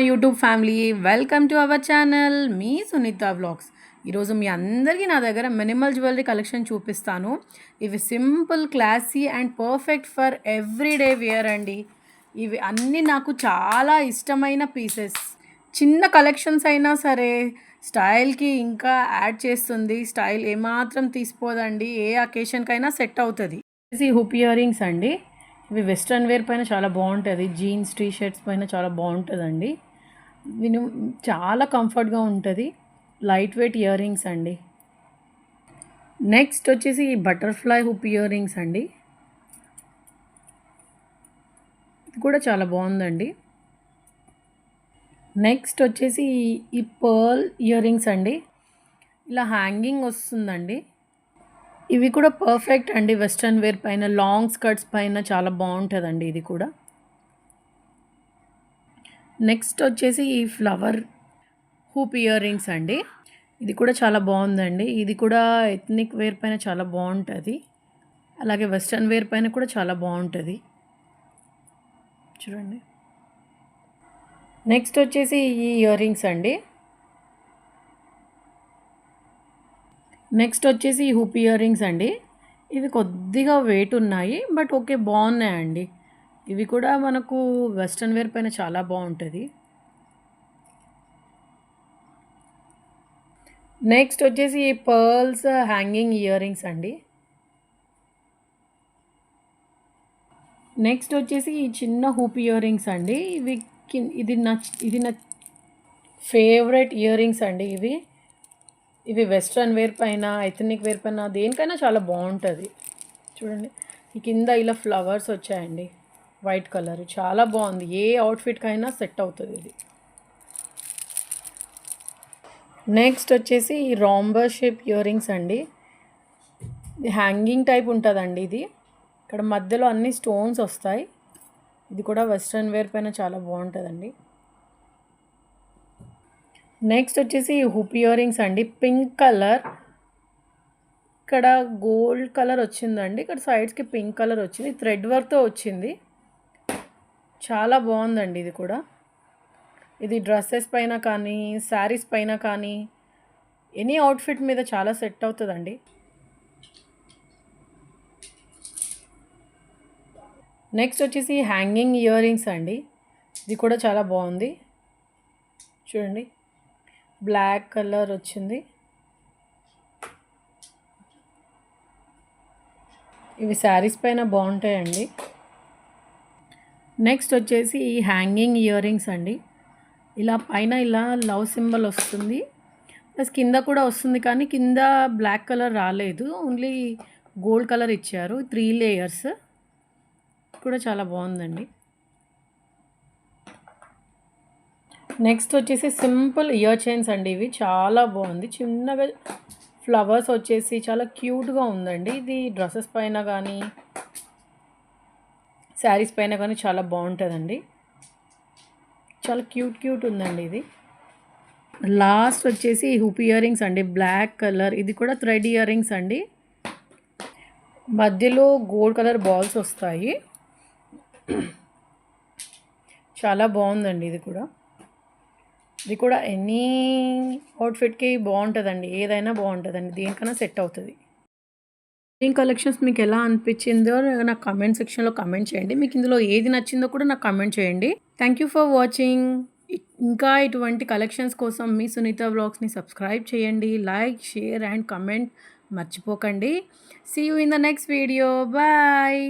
YouTube family welcome to our channel మీ Sunitha vlogs. ఈరోజు మీ అందరికీ నా దగ్గర మినిమల్ జ్యువెలరీ కలెక్షన్ చూపిస్తాను. ఇవి simple, classy and perfect for everyday wear అండి. ఇవి అన్నీ నాకు చాలా ఇష్టమైన పీసెస్. చిన్న కలెక్షన్స్ అయినా సరే స్టైల్కి ఇంకా యాడ్ చేస్తుంది. స్టైల్ ఏమాత్రం తీసిపోదండి, ఏ అకేషన్కైనా సెట్ అవుతుంది. ఇది హుప్ ఇయర్ రింగ్స్ అండి. ఇవి వెస్ట్రన్ వేర్ పైన చాలా బాగుంటుంది, జీన్స్ టీ షర్ట్స్ పైన చాలా బాగుంటుందండి. విను చాలా కంఫర్ట్గా ఉంటుంది. లైట్ వెయిట్ ఇయర్ రింగ్స్ అండి. నెక్స్ట్ వచ్చేసి ఈ బటర్ఫ్లై హుప్ ఇయర్ రింగ్స్ అండి. ఇది కూడా చాలా బాగుందండి. నెక్స్ట్ వచ్చేసి ఈ పర్ల్ ఇయర్ రింగ్స్ అండి. ఇలా హ్యాంగింగ్ వస్తుందండి. ఇవి కూడా పర్ఫెక్ట్ అండి, వెస్ట్రన్ వేర్ పైన, లాంగ్ స్కర్ట్స్ పైన చాలా బాగుంటుందండి ఇది కూడా. నెక్స్ట్ వచ్చేసి ఈ ఫ్లవర్ హూప్ ఇయర్ రింగ్స్ అండి. ఇది కూడా చాలా బాగుందండి. ఇది కూడా ఎథ్నిక్ వేర్ పైన చాలా బాగుంటుంది, అలాగే వెస్ట్రన్ వేర్ పైన కూడా చాలా బాగుంటుంది. చూడండి. నెక్స్ట్ వచ్చేసి ఈ ఇయర్ రింగ్స్ అండి. నెక్స్ట్ వచ్చేసి ఈ హూప్ ఇయర్ రింగ్స్ అండి. ఇవి కొద్దిగా వెయిట్ ఉన్నాయి, బట్ ఓకే, బాగున్నాయండి. ఇవి కూడా మనకు వెస్ట్రన్ వేర్ పైన చాలా బాగుంటుంది. నెక్స్ట్ వచ్చేసి ఈ పర్ల్స్ హ్యాంగింగ్ ఇయర్ రింగ్స్ అండి. నెక్స్ట్ వచ్చేసి ఈ చిన్న హూప్ ఇయర్ రింగ్స్ అండి. ఇది నా ఫేవరెట్ ఇయర్ రింగ్స్ అండి. ఇవి వెస్ట్రన్ వేర్ పైన, ఎథనిక్ వేర్ పైన, దేనికైనా చాలా బాగుంటుంది. చూడండి, ఈ కింద ఇలా ఫ్లవర్స్ వచ్చాయండి, వైట్ కలర్, చాలా బాగుంది. ఏ అవుట్ఫిట్కైనా సెట్ అవుతుంది ఇది. నెక్స్ట్ వచ్చేసి ఈ రాంబర్ షేప్ ఇయర్ రింగ్స్ అండి. ఇది హ్యాంగింగ్ టైప్ ఉంటుందండి. ఇది ఇక్కడ మధ్యలో అన్ని స్టోన్స్ వస్తాయి. ఇది కూడా వెస్ట్రన్ వేర్ పైన చాలా బాగుంటుందండి. నెక్స్ట్ వచ్చేసి హుప్ ఇయర్ రింగ్స్ అండి. పింక్ కలర్, ఇక్కడ గోల్డ్ కలర్ వచ్చిందండి, ఇక్కడ సైడ్స్కి పింక్ కలర్ వచ్చింది, థ్రెడ్ వర్క్తో వచ్చింది. చాలా బాగుందండి ఇది కూడా. ఇది డ్రెస్సెస్ పైన కానీ, శారీస్ పైన కానీ, ఎనీ అవుట్ఫిట్ మీద చాలా సెట్ అవుతుందండి. నెక్స్ట్ వచ్చేసి హ్యాంగింగ్ ఇయర్ రింగ్స్ అండి. ఇది కూడా చాలా బాగుంది. చూడండి, బ్లాక్ కలర్ వచ్చింది. ఇవి శారీస్ పైన బాగుంటాయండి. నెక్స్ట్ వచ్చేసి ఈ హ్యాంగింగ్ ఇయర్ రింగ్స్ అండి. ఇలా పైన ఇలా లవ్ సింబల్ వస్తుంది, ప్లస్ కింద కూడా వస్తుంది, కానీ కింద బ్లాక్ కలర్ రాలేదు, ఓన్లీ గోల్డ్ కలర్ ఇచ్చారు. 3 లేయర్స్ కూడా చాలా బాగుందండి. నెక్స్ట్ వచ్చేసి సింపుల్ ఇయర్ చైన్స్ అండి. ఇవి చాలా బాగుంది, చిన్నగా ఫ్లవర్స్ వచ్చేసి చాలా క్యూట్గా ఉందండి. ఇది డ్రెస్సెస్ పైన కానీ, శారీస్ పైన కానీ చాలా బాగుంటుందండి. చాలా క్యూట్ ఉందండి ఇది. లాస్ట్ వచ్చేసి హుప్ ఇయర్ రింగ్స్ అండి, బ్లాక్ కలర్. ఇది కూడా థ్రెడ్ ఇయర్ రింగ్స్ అండి. మధ్యలో గోల్డ్ కలర్ బాల్స్ వస్తాయి. చాలా బాగుందండి ఇది కూడా. ఇది కూడా ఎనీ అవుట్ఫిట్కి బాగుంటుందండి, ఏదైనా బాగుంటుందండి, దేనికైనా సెట్ అవుతుంది. ఈ కలెక్షన్స్ మీకు ఎలా అనిపించిందో నాకు కామెంట్ సెక్షన్లో కామెంట్ చేయండి. మీకు ఇందులో ఏది నచ్చిందో కూడా నాకు కామెంట్ చేయండి. Thank you for watching. ఇంకా ఇటువంటి కలెక్షన్స్ కోసం మీ సునీత వ్లాగ్స్ని సబ్స్క్రైబ్ చేయండి. లైక్, షేర్ అండ్ కామెంట్ మర్చిపోకండి. See you in the next video. Bye.